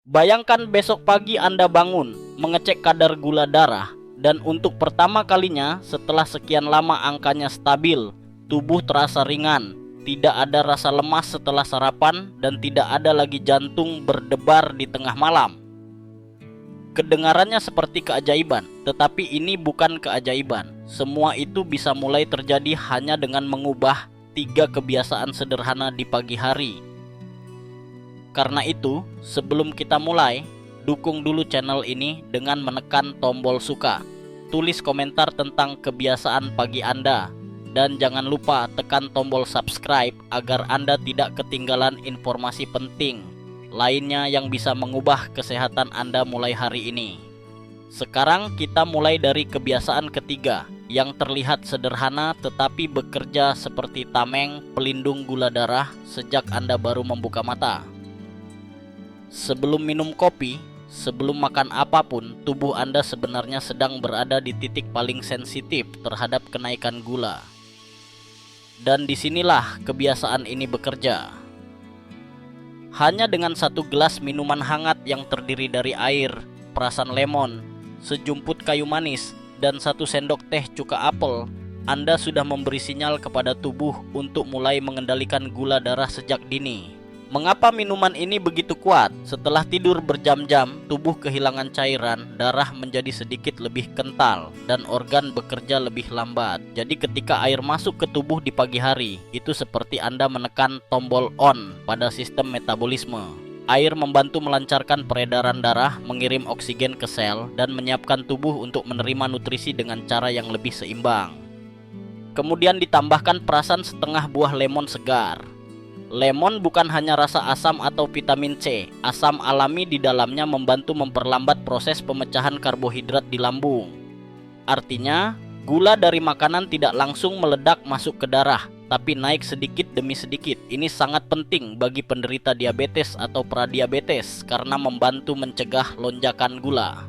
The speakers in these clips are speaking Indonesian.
Bayangkan besok pagi Anda bangun, mengecek kadar gula darah, dan untuk pertama kalinya setelah sekian lama angkanya stabil, tubuh terasa ringan, tidak ada rasa lemas setelah sarapan, dan tidak ada lagi jantung berdebar di tengah malam. Kedengarannya seperti keajaiban, tetapi ini bukan keajaiban. Semua itu bisa mulai terjadi hanya dengan mengubah 3 kebiasaan sederhana di pagi hari. Karena itu, sebelum kita mulai, dukung dulu channel ini dengan menekan tombol suka. Tulis komentar tentang kebiasaan pagi Anda, dan jangan lupa tekan tombol subscribe agar Anda tidak ketinggalan informasi penting lainnya yang bisa mengubah kesehatan Anda mulai hari ini. Sekarang kita mulai dari kebiasaan ketiga yang terlihat sederhana tetapi bekerja seperti tameng pelindung gula darah sejak Anda baru membuka mata. Sebelum minum kopi, sebelum makan apapun, tubuh Anda sebenarnya sedang berada di titik paling sensitif terhadap kenaikan gula. Dan disinilah kebiasaan ini bekerja. Hanya dengan 1 gelas minuman hangat yang terdiri dari air, perasan lemon, sejumput kayu manis, dan 1 sendok teh cuka apel, Anda sudah memberi sinyal kepada tubuh untuk mulai mengendalikan gula darah sejak dini. Mengapa minuman ini begitu kuat? Setelah tidur berjam-jam, tubuh kehilangan cairan, darah menjadi sedikit lebih kental, dan organ bekerja lebih lambat. Jadi ketika air masuk ke tubuh di pagi hari, itu seperti Anda menekan tombol on pada sistem metabolisme. Air membantu melancarkan peredaran darah, mengirim oksigen ke sel, dan menyiapkan tubuh untuk menerima nutrisi dengan cara yang lebih seimbang. Kemudian ditambahkan perasan setengah buah lemon segar. Lemon bukan hanya rasa asam atau vitamin C. Asam alami di dalamnya membantu memperlambat proses pemecahan karbohidrat di lambung. Artinya, gula dari makanan tidak langsung meledak masuk ke darah, tapi naik sedikit demi sedikit. Ini sangat penting bagi penderita diabetes atau pradiabetes karena membantu mencegah lonjakan gula.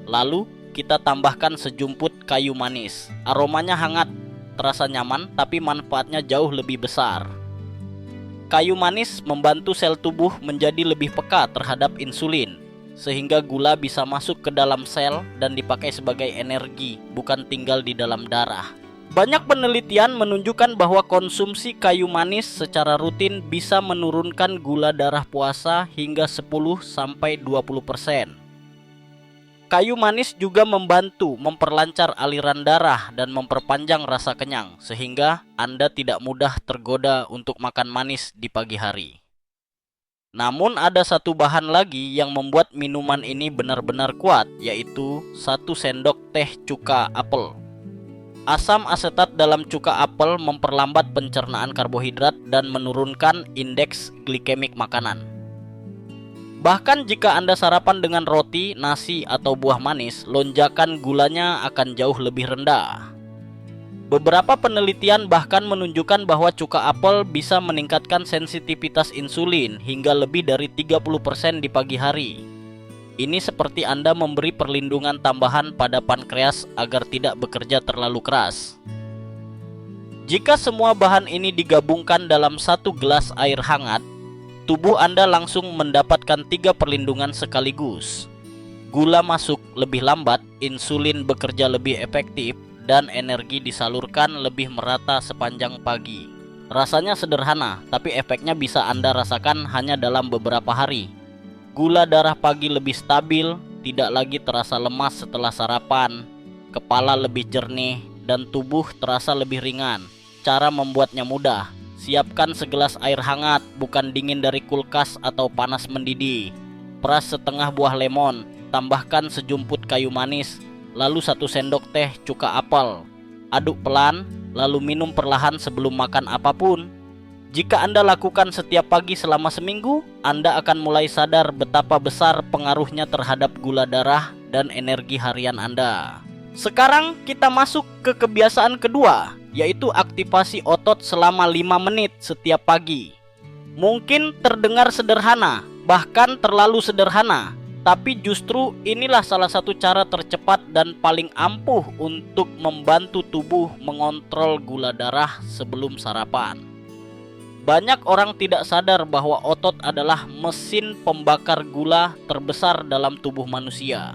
Lalu, kita tambahkan sejumput kayu manis. Aromanya hangat, terasa nyaman, tapi manfaatnya jauh lebih besar. Kayu manis membantu sel tubuh menjadi lebih peka terhadap insulin, sehingga gula bisa masuk ke dalam sel dan dipakai sebagai energi, bukan tinggal di dalam darah. Banyak penelitian menunjukkan bahwa konsumsi kayu manis secara rutin bisa menurunkan gula darah puasa hingga 10-20%. Kayu manis juga membantu memperlancar aliran darah dan memperpanjang rasa kenyang, sehingga Anda tidak mudah tergoda untuk makan manis di pagi hari. Namun ada satu bahan lagi yang membuat minuman ini benar-benar kuat, yaitu 1 sendok teh cuka apel. Asam asetat dalam cuka apel memperlambat pencernaan karbohidrat dan menurunkan indeks glikemik makanan. Bahkan jika Anda sarapan dengan roti, nasi, atau buah manis, lonjakan gulanya akan jauh lebih rendah. Beberapa penelitian bahkan menunjukkan bahwa cuka apel bisa meningkatkan sensitivitas insulin hingga lebih dari 30% di pagi hari. Ini seperti Anda memberi perlindungan tambahan pada pankreas agar tidak bekerja terlalu keras. Jika semua bahan ini digabungkan dalam 1 gelas air hangat, tubuh Anda langsung mendapatkan 3 perlindungan sekaligus. Gula masuk lebih lambat, insulin bekerja lebih efektif, dan energi disalurkan lebih merata sepanjang pagi. Rasanya sederhana, tapi efeknya bisa Anda rasakan hanya dalam beberapa hari. Gula darah pagi lebih stabil, tidak lagi terasa lemas setelah sarapan, kepala lebih jernih, dan tubuh terasa lebih ringan. Cara membuatnya mudah. Siapkan segelas air hangat, bukan dingin dari kulkas atau panas mendidih. Peras setengah buah lemon, tambahkan sejumput kayu manis, lalu 1 sendok teh cuka apel. Aduk pelan, lalu minum perlahan sebelum makan apapun. Jika Anda lakukan setiap pagi selama seminggu, Anda akan mulai sadar betapa besar pengaruhnya terhadap gula darah dan energi harian Anda. Sekarang kita masuk ke kebiasaan kedua, yaitu aktivasi otot selama 5 menit setiap pagi. Mungkin terdengar sederhana, bahkan terlalu sederhana, tapi justru inilah salah satu cara tercepat dan paling ampuh untuk membantu tubuh mengontrol gula darah sebelum sarapan. Banyak orang tidak sadar bahwa otot adalah mesin pembakar gula terbesar dalam tubuh manusia.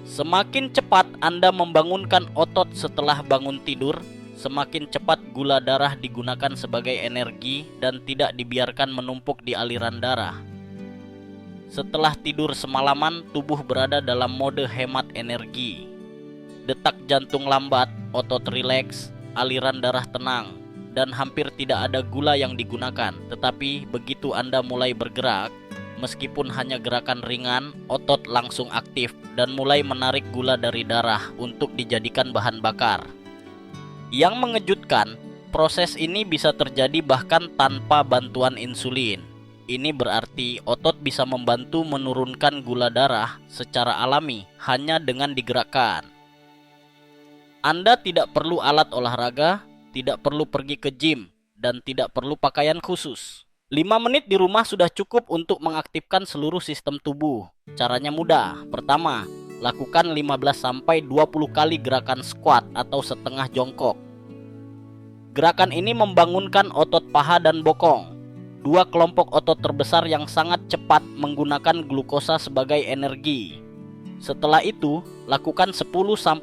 Semakin cepat Anda membangunkan otot setelah bangun tidur, semakin cepat gula darah digunakan sebagai energi dan tidak dibiarkan menumpuk di aliran darah. Setelah tidur semalaman, tubuh berada dalam mode hemat energi. Detak jantung lambat, otot rileks, aliran darah tenang, dan hampir tidak ada gula yang digunakan. Tetapi begitu Anda mulai bergerak, meskipun hanya gerakan ringan, otot langsung aktif dan mulai menarik gula dari darah untuk dijadikan bahan bakar. Yang mengejutkan, proses ini bisa terjadi bahkan tanpa bantuan insulin. Ini berarti otot bisa membantu menurunkan gula darah secara alami hanya dengan digerakkan. Anda tidak perlu alat olahraga, tidak perlu pergi ke gym, dan tidak perlu pakaian khusus. 5 menit di rumah sudah cukup untuk mengaktifkan seluruh sistem tubuh. Caranya mudah. Pertama, lakukan 15-20 kali gerakan squat atau setengah jongkok. Gerakan ini membangunkan otot paha dan bokong, dua kelompok otot terbesar yang sangat cepat menggunakan glukosa sebagai energi. Setelah itu, lakukan 10-15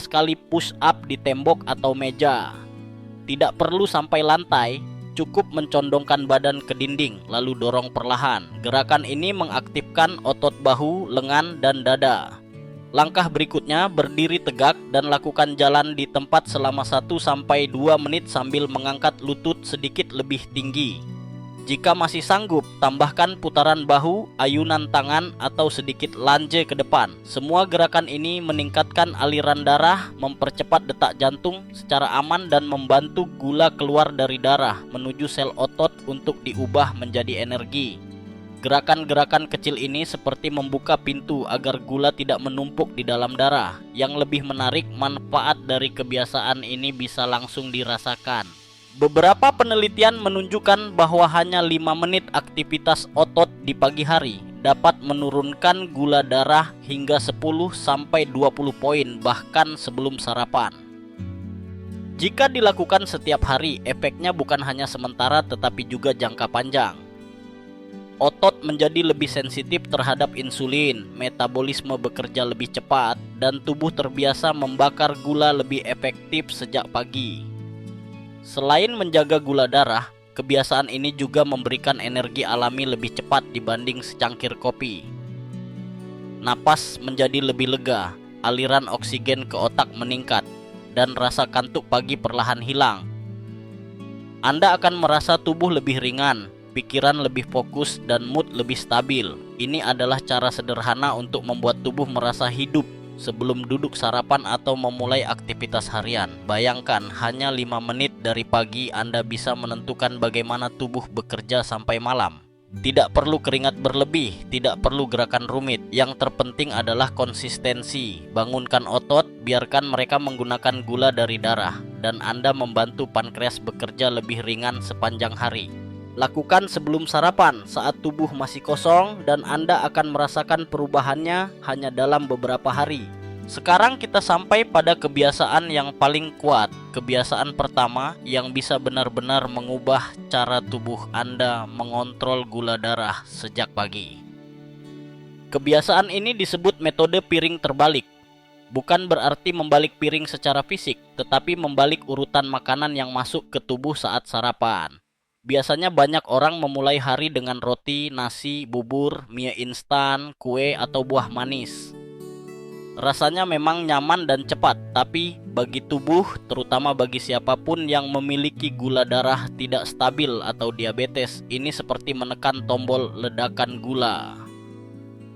kali push up di tembok atau meja. Tidak perlu sampai lantai, cukup mencondongkan badan ke dinding lalu dorong perlahan. Gerakan ini mengaktifkan otot bahu, lengan, dan dada. Langkah berikutnya, berdiri tegak dan lakukan jalan di tempat selama 1-2 menit sambil mengangkat lutut sedikit lebih tinggi. Jika masih sanggup, tambahkan putaran bahu, ayunan tangan, atau sedikit lunge ke depan. Semua gerakan ini meningkatkan aliran darah, mempercepat detak jantung secara aman, dan membantu gula keluar dari darah menuju sel otot untuk diubah menjadi energi. Gerakan-gerakan kecil ini seperti membuka pintu agar gula tidak menumpuk di dalam darah. Yang lebih menarik, manfaat dari kebiasaan ini bisa langsung dirasakan. Beberapa penelitian menunjukkan bahwa hanya 5 menit aktivitas otot di pagi hari dapat menurunkan gula darah hingga 10-20 poin bahkan sebelum sarapan. Jika dilakukan setiap hari, efeknya bukan hanya sementara tetapi juga jangka panjang. Otot menjadi lebih sensitif terhadap insulin, metabolisme bekerja lebih cepat, dan tubuh terbiasa membakar gula lebih efektif sejak pagi. Selain menjaga gula darah, kebiasaan ini juga memberikan energi alami lebih cepat dibanding secangkir kopi. Napas menjadi lebih lega, aliran oksigen ke otak meningkat, dan rasa kantuk pagi perlahan hilang. Anda akan merasa tubuh lebih ringan, pikiran lebih fokus, dan mood lebih stabil. Ini adalah cara sederhana untuk membuat tubuh merasa hidup sebelum duduk sarapan atau memulai aktivitas harian. Bayangkan, hanya 5 menit dari pagi Anda bisa menentukan bagaimana tubuh bekerja sampai malam. Tidak perlu keringat berlebih, tidak perlu gerakan rumit. Yang terpenting adalah konsistensi. Bangunkan otot, biarkan mereka menggunakan gula dari darah, dan Anda membantu pankreas bekerja lebih ringan sepanjang hari. Lakukan sebelum sarapan saat tubuh masih kosong, dan Anda akan merasakan perubahannya hanya dalam beberapa hari. Sekarang kita sampai pada kebiasaan yang paling kuat. Kebiasaan pertama yang bisa benar-benar mengubah cara tubuh Anda mengontrol gula darah sejak pagi. Kebiasaan ini disebut metode piring terbalik. Bukan berarti membalik piring secara fisik, tetapi membalik urutan makanan yang masuk ke tubuh saat sarapan. Biasanya banyak orang memulai hari dengan roti, nasi, bubur, mie instan, kue, atau buah manis. Rasanya memang nyaman dan cepat, tapi bagi tubuh, terutama bagi siapapun yang memiliki gula darah tidak stabil atau diabetes, ini seperti menekan tombol ledakan gula.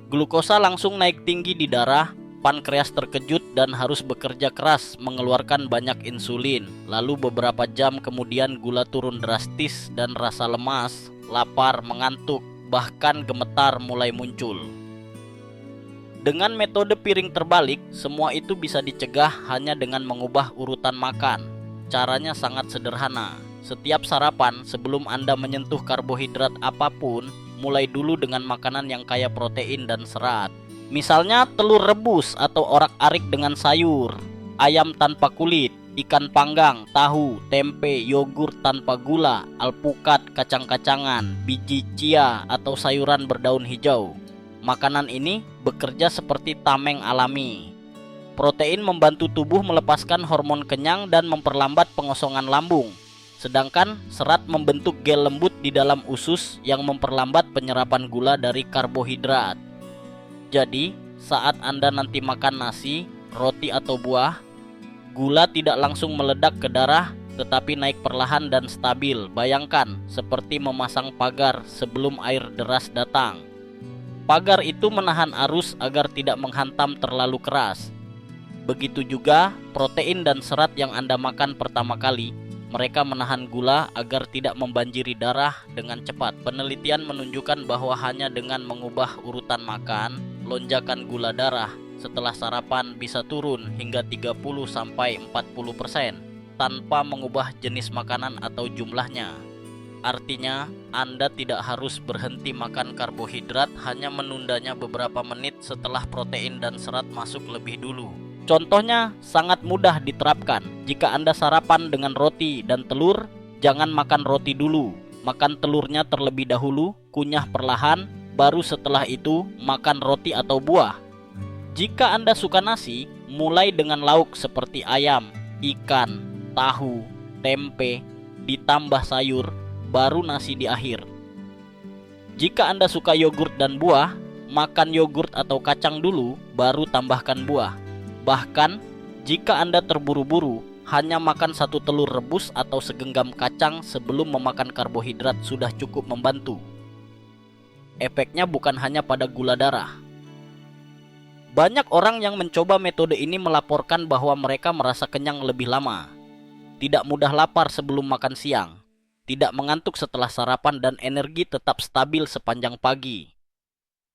Glukosa langsung naik tinggi di darah. Pankreas terkejut dan harus bekerja keras mengeluarkan banyak insulin. Lalu beberapa jam kemudian gula turun drastis dan rasa lemas, lapar, mengantuk, bahkan gemetar mulai muncul. Dengan metode piring terbalik, semua itu bisa dicegah hanya dengan mengubah urutan makan. Caranya sangat sederhana. Setiap sarapan, sebelum Anda menyentuh karbohidrat apapun, mulai dulu dengan makanan yang kaya protein dan serat. Misalnya telur rebus atau orak-arik dengan sayur, ayam tanpa kulit, ikan panggang, tahu, tempe, yogurt tanpa gula, alpukat, kacang-kacangan, biji chia atau sayuran berdaun hijau. Makanan ini bekerja seperti tameng alami. Protein membantu tubuh melepaskan hormon kenyang dan memperlambat pengosongan lambung. Sedangkan serat membentuk gel lembut di dalam usus yang memperlambat penyerapan gula dari karbohidrat. Jadi, saat Anda nanti makan nasi, roti atau buah, gula tidak langsung meledak ke darah, tetapi naik perlahan dan stabil. Bayangkan, seperti memasang pagar sebelum air deras datang. Pagar itu menahan arus agar tidak menghantam terlalu keras. Begitu juga protein dan serat yang Anda makan pertama kali, mereka menahan gula agar tidak membanjiri darah dengan cepat. Penelitian menunjukkan bahwa hanya dengan mengubah urutan makan, lonjakan gula darah setelah sarapan bisa turun hingga 30-40% tanpa mengubah jenis makanan atau jumlahnya. Artinya, Anda tidak harus berhenti makan karbohidrat, hanya menundanya beberapa menit setelah protein dan serat masuk lebih dulu. Contohnya sangat mudah diterapkan. Jika Anda sarapan dengan roti dan telur, jangan makan roti dulu. Makan telurnya terlebih dahulu, kunyah perlahan, baru setelah itu makan roti atau buah. Jika Anda suka nasi, mulai dengan lauk seperti ayam, ikan, tahu, tempe, ditambah sayur, baru nasi di akhir. Jika Anda suka yogurt dan buah, makan yogurt atau kacang dulu, baru tambahkan buah. Bahkan, jika Anda terburu-buru, hanya makan satu telur rebus atau segenggam kacang sebelum memakan karbohidrat sudah cukup membantu. Efeknya bukan hanya pada gula darah. Banyak orang yang mencoba metode ini melaporkan bahwa mereka merasa kenyang lebih lama, tidak mudah lapar sebelum makan siang, tidak mengantuk setelah sarapan, dan energi tetap stabil sepanjang pagi.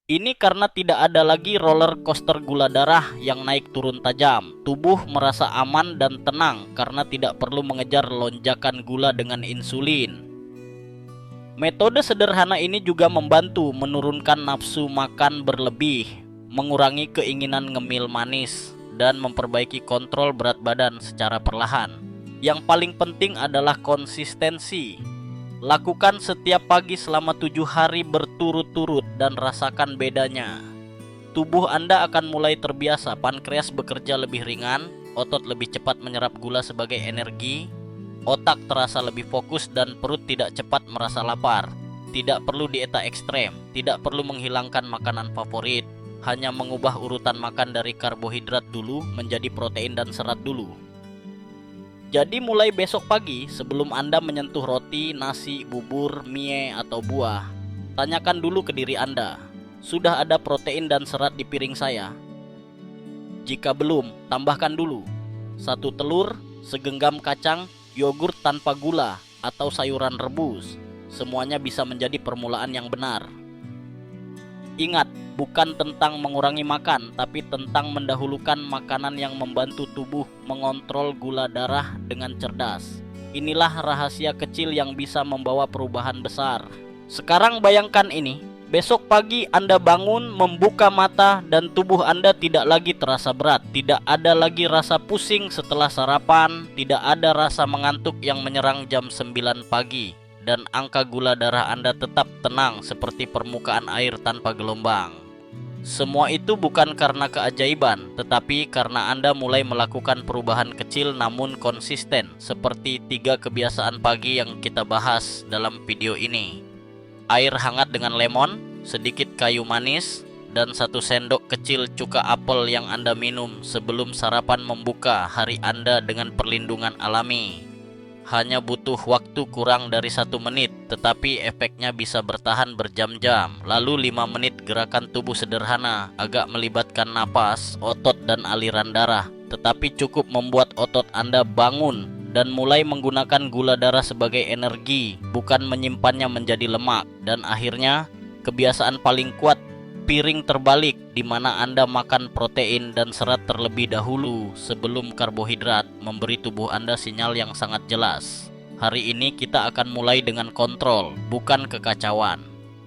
Ini karena tidak ada lagi roller coaster gula darah yang naik turun tajam. Tubuh merasa aman dan tenang karena tidak perlu mengejar lonjakan gula dengan insulin. Metode sederhana ini juga membantu menurunkan nafsu makan berlebih, mengurangi keinginan ngemil manis, dan memperbaiki kontrol berat badan secara perlahan. Yang paling penting adalah konsistensi. Lakukan setiap pagi selama 7 hari berturut-turut dan rasakan bedanya. Tubuh Anda akan mulai terbiasa, pankreas bekerja lebih ringan, otot lebih cepat menyerap gula sebagai energi, otak terasa lebih fokus, dan perut tidak cepat merasa lapar. Tidak perlu dieta ekstrem, tidak perlu menghilangkan makanan favorit, hanya mengubah urutan makan dari karbohidrat dulu menjadi protein dan serat dulu. Jadi mulai besok pagi, sebelum Anda menyentuh roti, nasi, bubur, mie, atau buah, tanyakan dulu ke diri Anda, sudah ada protein dan serat di piring saya? Jika belum, tambahkan dulu 1 telur, segenggam kacang, yogurt tanpa gula, atau sayuran rebus. Semuanya bisa menjadi permulaan yang benar. Ingat, bukan tentang mengurangi makan, tapi tentang mendahulukan makanan yang membantu tubuh mengontrol gula darah dengan cerdas. Inilah rahasia kecil yang bisa membawa perubahan besar. Sekarang bayangkan ini, besok pagi Anda bangun, membuka mata, dan tubuh Anda tidak lagi terasa berat. Tidak ada lagi rasa pusing setelah sarapan, tidak ada rasa mengantuk yang menyerang jam 9 pagi. Dan angka gula darah Anda tetap tenang seperti permukaan air tanpa gelombang. Semua itu bukan karena keajaiban, tetapi karena Anda mulai melakukan perubahan kecil namun konsisten, seperti 3 kebiasaan pagi yang kita bahas dalam video ini. Air hangat dengan lemon, sedikit kayu manis, dan 1 sendok kecil cuka apel yang Anda minum sebelum sarapan membuka hari Anda dengan perlindungan alami. Hanya butuh waktu kurang dari 1 menit, tetapi efeknya bisa bertahan berjam-jam. Lalu 5 menit gerakan tubuh sederhana, agak melibatkan napas, otot, dan aliran darah. Tetapi cukup membuat otot Anda bangun dan mulai menggunakan gula darah sebagai energi, bukan menyimpannya menjadi lemak. Dan akhirnya, kebiasaan paling kuat, piring terbalik, di mana Anda makan protein dan serat terlebih dahulu sebelum karbohidrat, memberi tubuh Anda sinyal yang sangat jelas. Hari ini kita akan mulai dengan kontrol, bukan kekacauan.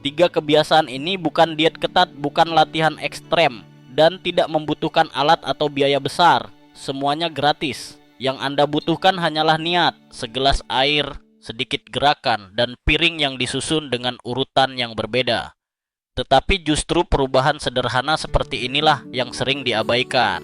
3 kebiasaan ini bukan diet ketat, bukan latihan ekstrem, dan tidak membutuhkan alat atau biaya besar. Semuanya gratis. Yang Anda butuhkan hanyalah niat, segelas air, sedikit gerakan, dan piring yang disusun dengan urutan yang berbeda. Tetapi justru perubahan sederhana seperti inilah yang sering diabaikan.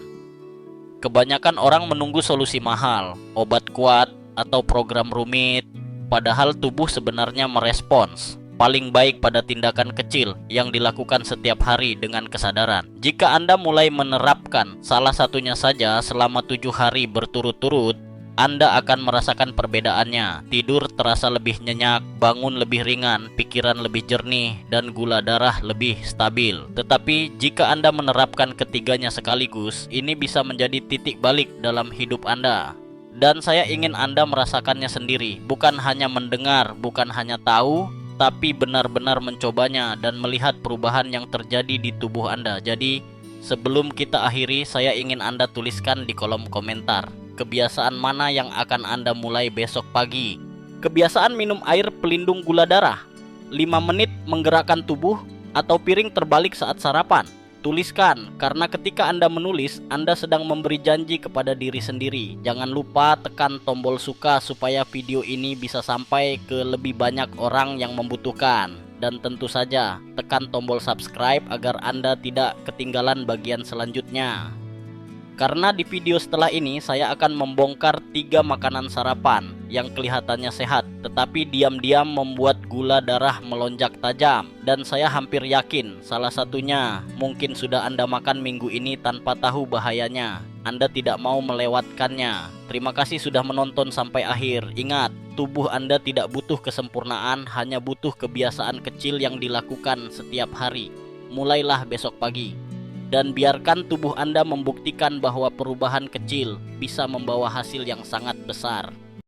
Kebanyakan orang menunggu solusi mahal, obat kuat, atau program rumit, padahal tubuh sebenarnya merespons paling baik pada tindakan kecil yang dilakukan setiap hari dengan kesadaran. Jika Anda mulai menerapkan salah satunya saja selama 7 hari berturut-turut, Anda akan merasakan perbedaannya. Tidur terasa lebih nyenyak, bangun lebih ringan, pikiran lebih jernih, dan gula darah lebih stabil. Tetapi jika Anda menerapkan ketiganya sekaligus, ini bisa menjadi titik balik dalam hidup Anda. Dan saya ingin Anda merasakannya sendiri, bukan hanya mendengar, bukan hanya tahu, tapi benar-benar mencobanya dan melihat perubahan yang terjadi di tubuh Anda. Jadi, sebelum kita akhiri, saya ingin Anda tuliskan di kolom komentar, kebiasaan mana yang akan Anda mulai besok pagi? Kebiasaan minum air pelindung gula darah, 5 menit menggerakkan tubuh, atau piring terbalik saat sarapan? Tuliskan, karena ketika Anda menulis, Anda sedang memberi janji kepada diri sendiri. Jangan lupa tekan tombol suka supaya video ini bisa sampai ke lebih banyak orang yang membutuhkan. Dan tentu saja, tekan tombol subscribe agar Anda tidak ketinggalan bagian selanjutnya. Karena di video setelah ini saya akan membongkar 3 makanan sarapan yang kelihatannya sehat, tetapi diam-diam membuat gula darah melonjak tajam. Dan saya hampir yakin salah satunya mungkin sudah Anda makan minggu ini tanpa tahu bahayanya. Anda tidak mau melewatkannya. Terima kasih sudah menonton sampai akhir. Ingat, tubuh Anda tidak butuh kesempurnaan, hanya butuh kebiasaan kecil yang dilakukan setiap hari. Mulailah besok pagi. Dan biarkan tubuh Anda membuktikan bahwa perubahan kecil bisa membawa hasil yang sangat besar.